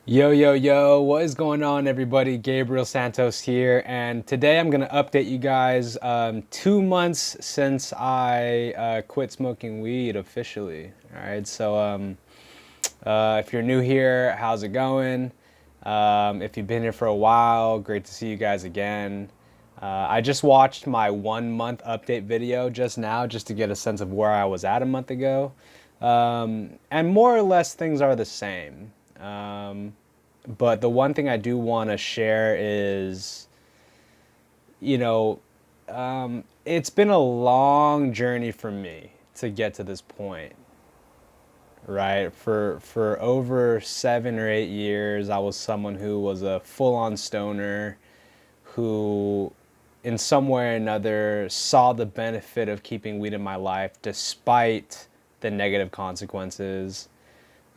Yo, yo, yo, what is going on, everybody? Gabriel Santos here, and today I'm going to update you guys 2 months since I quit smoking weed officially. All right, if you're new here, how's it going? If you've been here for a while, great to see you guys again. I just watched my 1 month update video just now, just to get a sense of where I was at a month ago. And more or less, things are the same. But the one thing I do want to share is, you know, it's been a long journey for me to get to this point, right? For over 7 or 8 years, I was someone who was a full-on stoner, who, in some way or another, saw the benefit of keeping weed in my life despite the negative consequences.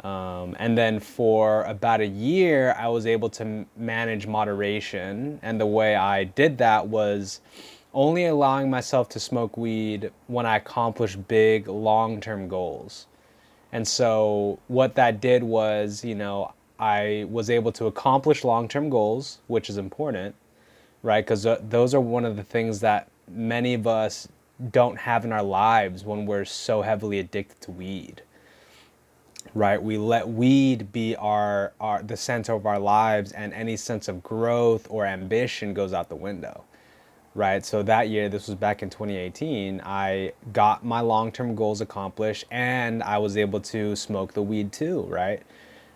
And then for about a year, I was able to manage moderation. And the way I did that was only allowing myself to smoke weed when I accomplished big long term goals. And so what that did was, I was able to accomplish long term goals, which is important, right? Because those are one of the things that many of us don't have in our lives when we're so heavily addicted to weed, right? We let weed be our the center of our lives, and any sense of growth or ambition goes out the window, right? So that year, this was back in 2018, I got my long-term goals accomplished and I was able to smoke the weed too, right?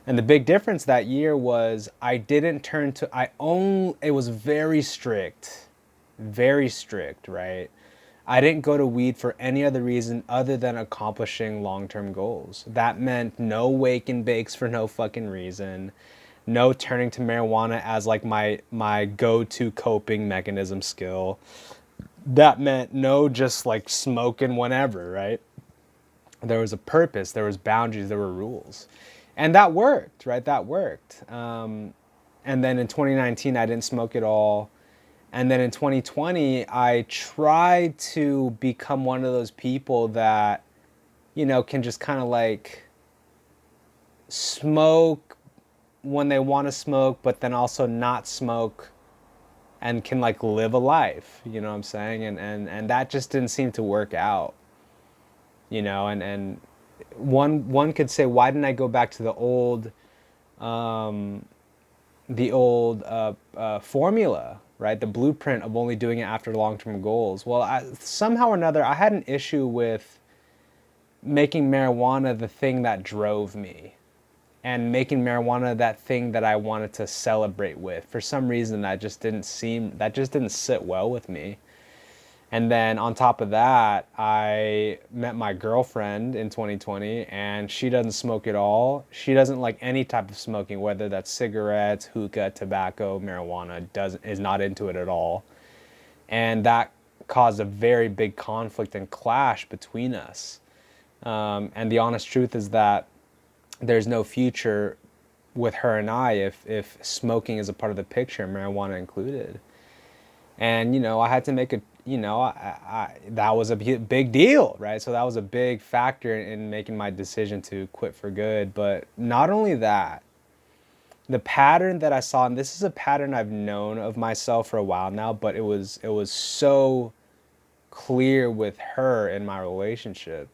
And the big difference that year was I didn't turn to I own it was very strict, right? I didn't go to weed for any other reason other than accomplishing long-term goals. That meant no wake and bakes for no fucking reason. No turning to marijuana as like my go-to coping mechanism skill. That meant no just like smoking whenever, right? There was a purpose, there was boundaries, there were rules. And that worked, right? That worked. And then in 2019, I didn't smoke at all. And then in 2020, I tried to become one of those people that, can just kind of like smoke when they want to smoke, but then also not smoke and can like live a life, you know what I'm saying? And that just didn't seem to work out, and one could say, why didn't I go back to um, the old formula, right? The blueprint of only doing it after long-term goals. Well, somehow or another, I had an issue with making marijuana the thing that drove me, and making marijuana that thing that I wanted to celebrate with. For some reason, that just didn't sit well with me. And then on top of that, I met my girlfriend in 2020, and she doesn't smoke at all. She doesn't like any type of smoking, whether that's cigarettes, hookah, tobacco, marijuana, is not into it at all. And that caused a very big conflict and clash between us. And the honest truth is that there's no future with her and I if smoking is a part of the picture, marijuana included. And I had to make a that was a big deal, right? So that was a big factor in making my decision to quit for good. But not only that, the pattern that I saw, and this is a pattern I've known of myself for a while now, but it was so clear with her in my relationship,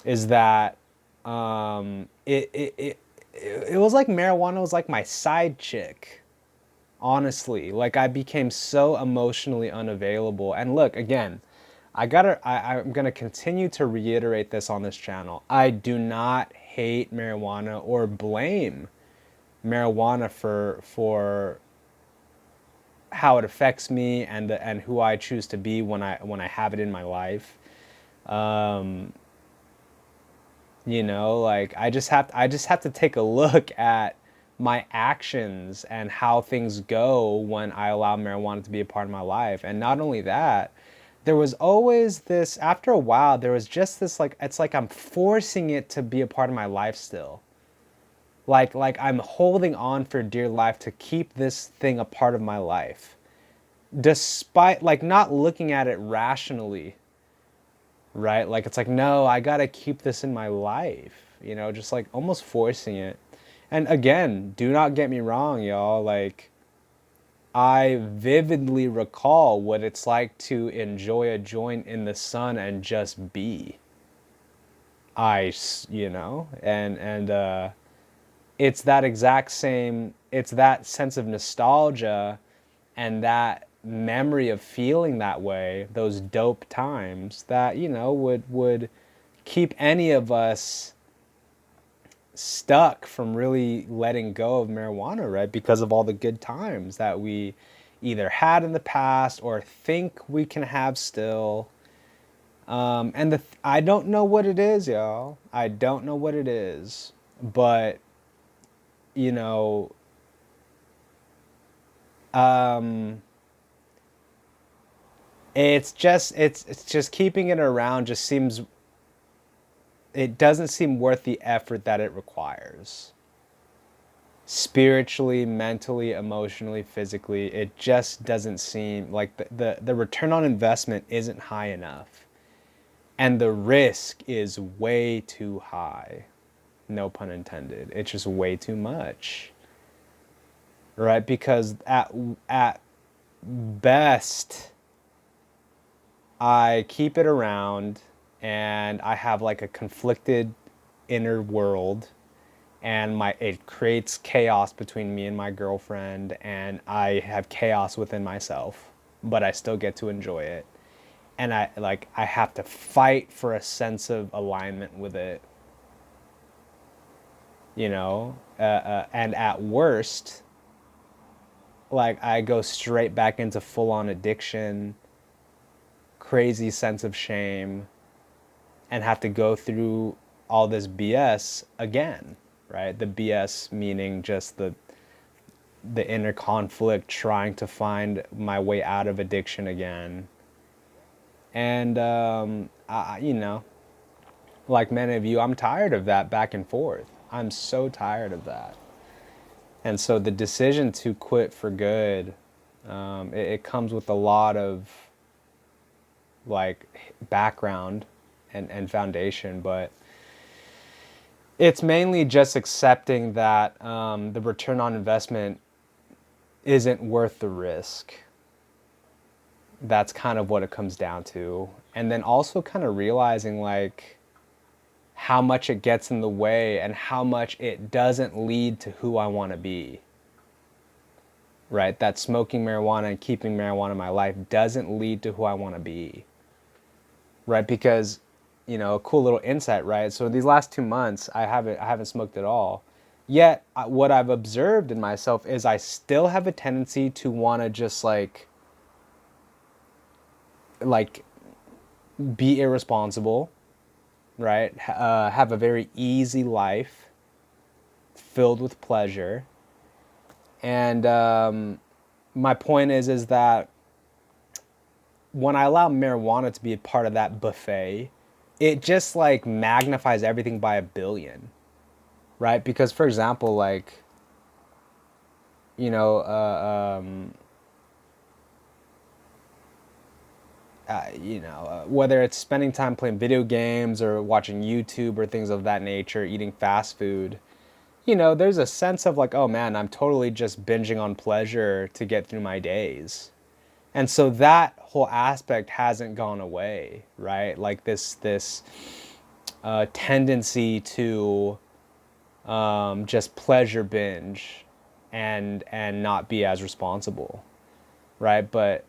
is that it was like marijuana was like my side chick. Honestly, like I became so emotionally unavailable. And look, again, I'm gonna continue to reiterate this on this channel. I do not hate marijuana or blame marijuana for how it affects me and who I choose to be when I have it in my life. Um, like I just have to take a look at my actions and how things go when I allow marijuana to be a part of my life. And not only that, there was always this, after a while, there was just this, like, it's like I'm forcing it to be a part of my life still. Like I'm holding on for dear life to keep this thing a part of my life, despite like not looking at it rationally, right? Like it's like, no, I gotta keep this in my life, just like almost forcing it. And again, do not get me wrong, y'all. Like, I vividly recall what it's like to enjoy a joint in the sun and just be. And it's that exact same, it's that sense of nostalgia and that memory of feeling that way, those dope times that, would keep any of us stuck from really letting go of marijuana, right? Because of all the good times that we either had in the past or think we can have still. I don't know what it is, y'all. I don't know what it is, but you know, um, it's just keeping it around just seems, it doesn't seem worth the effort that it requires. Spiritually, mentally, emotionally, physically, it just doesn't seem like the return on investment isn't high enough. And the risk is way too high. No pun intended. It's just way too much. Right? Because at best, I keep it around and I have like a conflicted inner world, and my it creates chaos between me and my girlfriend, and I have chaos within myself, but I still get to enjoy it. And I have to fight for a sense of alignment with it, and at worst, like I go straight back into full on addiction, crazy sense of shame, and have to go through all this BS again, right? The BS meaning just the inner conflict trying to find my way out of addiction again. And like many of you, I'm tired of that back and forth. I'm so tired of that. And so the decision to quit for good, it comes with a lot of like background and foundation, but it's mainly just accepting that the return on investment isn't worth the risk. That's kind of what it comes down to. And then also kind of realizing like how much it gets in the way and how much it doesn't lead to who I want to be. Right? That smoking marijuana and keeping marijuana in my life doesn't lead to who I want to be. Right? Because, a cool little insight, right? So these last 2 months, I haven't smoked at all. Yet, what I've observed in myself is I still have a tendency to want to just like be irresponsible, right? Have a very easy life filled with pleasure. And my point is that when I allow marijuana to be a part of that buffet, it just like magnifies everything by a billion, right? Because for example, like, you know, whether it's spending time playing video games or watching YouTube or things of that nature, eating fast food, there's a sense of like, oh man, I'm totally just binging on pleasure to get through my days. And so that whole aspect hasn't gone away, right? Like this tendency to just pleasure binge and not be as responsible, right? But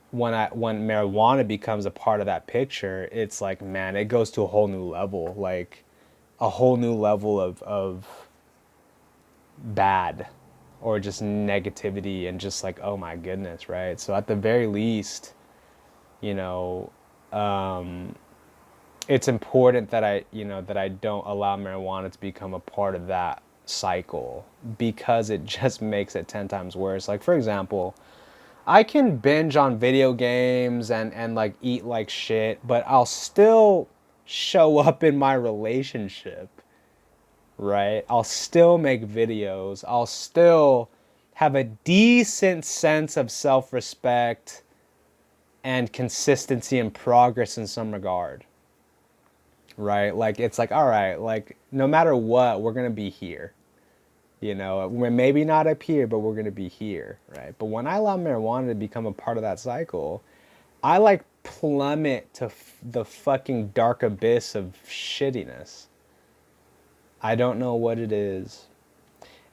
when marijuana becomes a part of that picture, it's like, man, it goes to a whole new level, like a whole new level of bad or just negativity and just like, oh my goodness, right? So at the very least, you know, um, it's important that I don't allow marijuana to become a part of that cycle, because it just makes it 10 times worse. Like for example, I can binge on video games and like eat like shit, but I'll still show up in my relationship, right? I'll still make videos. I'll still have a decent sense of self-respect and consistency and progress in some regard, right? Like it's like, all right, like no matter what, we're going to be here, You know, we're maybe not up here, but we're going to be here, right? But when I allow marijuana to become a part of that cycle, I like plummet to the fucking dark abyss of shittiness. I don't know what it is.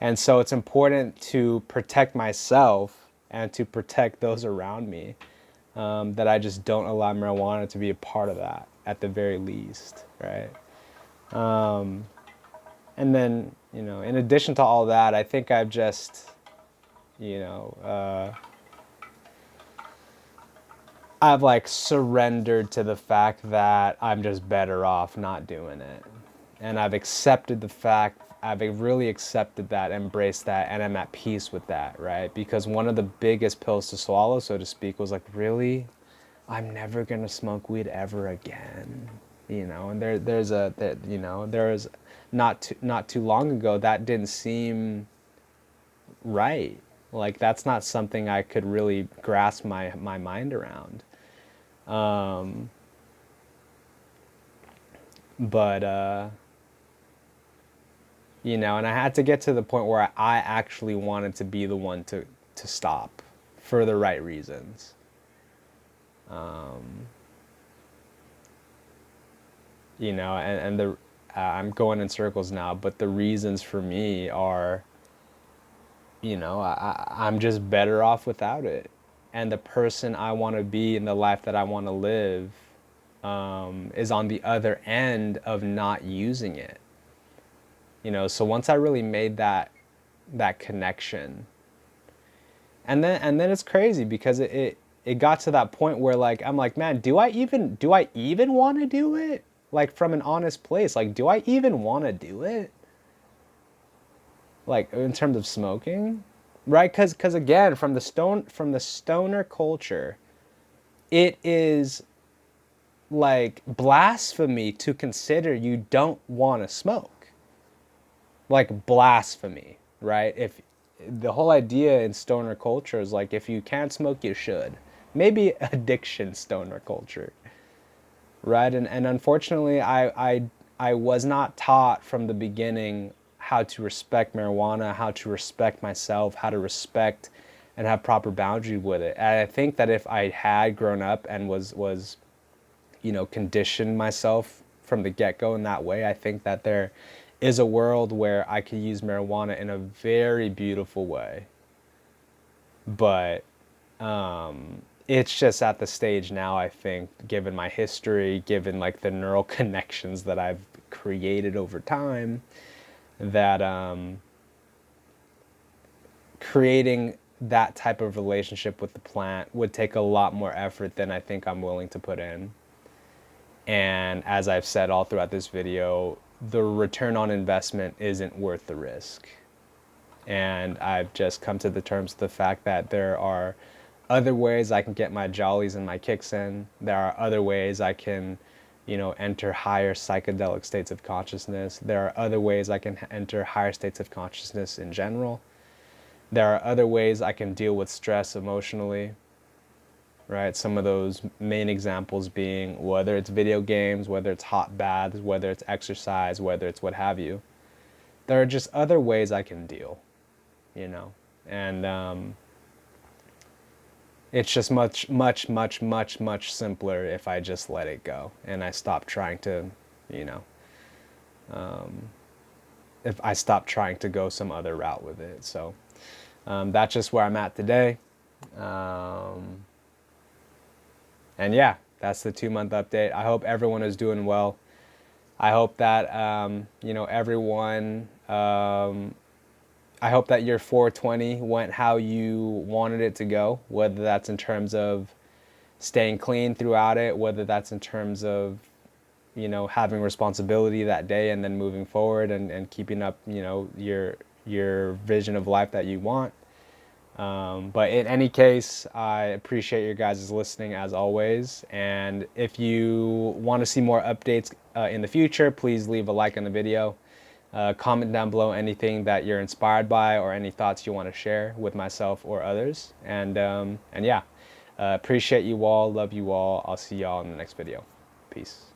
And so it's important to protect myself and to protect those around me, that I just don't allow marijuana to be a part of that at the very least, right? And then, you know, in addition to all that, I think I've just, you know, I've like surrendered to the fact that I'm just better off not doing it. And I've accepted the fact, I've really accepted that, embraced that, and I'm at peace with that, right? Because one of the biggest pills to swallow, so to speak, was like, really? I'm never gonna smoke weed ever again. You know, and you know, there was not too long ago that didn't seem right. Like that's not something I could really grasp my mind around. Um, but you know, and I had to get to the point where I actually wanted to be the one to stop for the right reasons. You know, and the I'm going in circles now, but the reasons for me are, you know, I'm just better off without it. And the person I want to be in the life that I want to live, is on the other end of not using it. You know, so once I really made that connection, and then it's crazy because it got to that point where like I'm like, man, do I even want to do it? Like from an honest place, like do I even want to do it? Like in terms of smoking, right? Because again, from the stoner culture, it is like blasphemy to consider you don't want to smoke. Like blasphemy, right? If the whole idea in stoner culture is like if you can't smoke, you should. Maybe addiction stoner culture, right? And unfortunately, I was not taught from the beginning how to respect marijuana, how to respect myself, how to respect and have proper boundaries with it. And I think that if I had grown up and was you know, conditioned myself from the get-go in that way, I think that there is a world where I could use marijuana in a very beautiful way. But it's just at the stage now, I think, given my history, given like the neural connections that I've created over time, that creating that type of relationship with the plant would take a lot more effort than I think I'm willing to put in. And as I've said all throughout this video, the return on investment isn't worth the risk. And I've just come to the terms of the fact that there are other ways I can get my jollies and my kicks in. There are other ways I can, you know, enter higher psychedelic states of consciousness. There are other ways I can enter higher states of consciousness in general. There are other ways I can deal with stress emotionally, right? Some of those main examples being whether it's video games, whether it's hot baths, whether it's exercise, whether it's what have you. There are just other ways I can deal, you know? And it's just much, much, much, much, much simpler if I just let it go and I stop trying to, you know, if I stop trying to go some other route with it. So that's just where I'm at today. And yeah, that's the 2 month update. I hope everyone is doing well. I hope that, you know, everyone, I hope that your 420 went how you wanted it to go, whether that's in terms of staying clean throughout it, whether that's in terms of, you know, having responsibility that day and then moving forward and keeping up, you know, your vision of life that you want. But in any case, I appreciate your guys' listening as always. And if you want to see more updates in the future, please leave a like on the video. Comment down below anything that you're inspired by or any thoughts you want to share with myself or others. And yeah, appreciate you all. Love you all. I'll see y'all in the next video. Peace.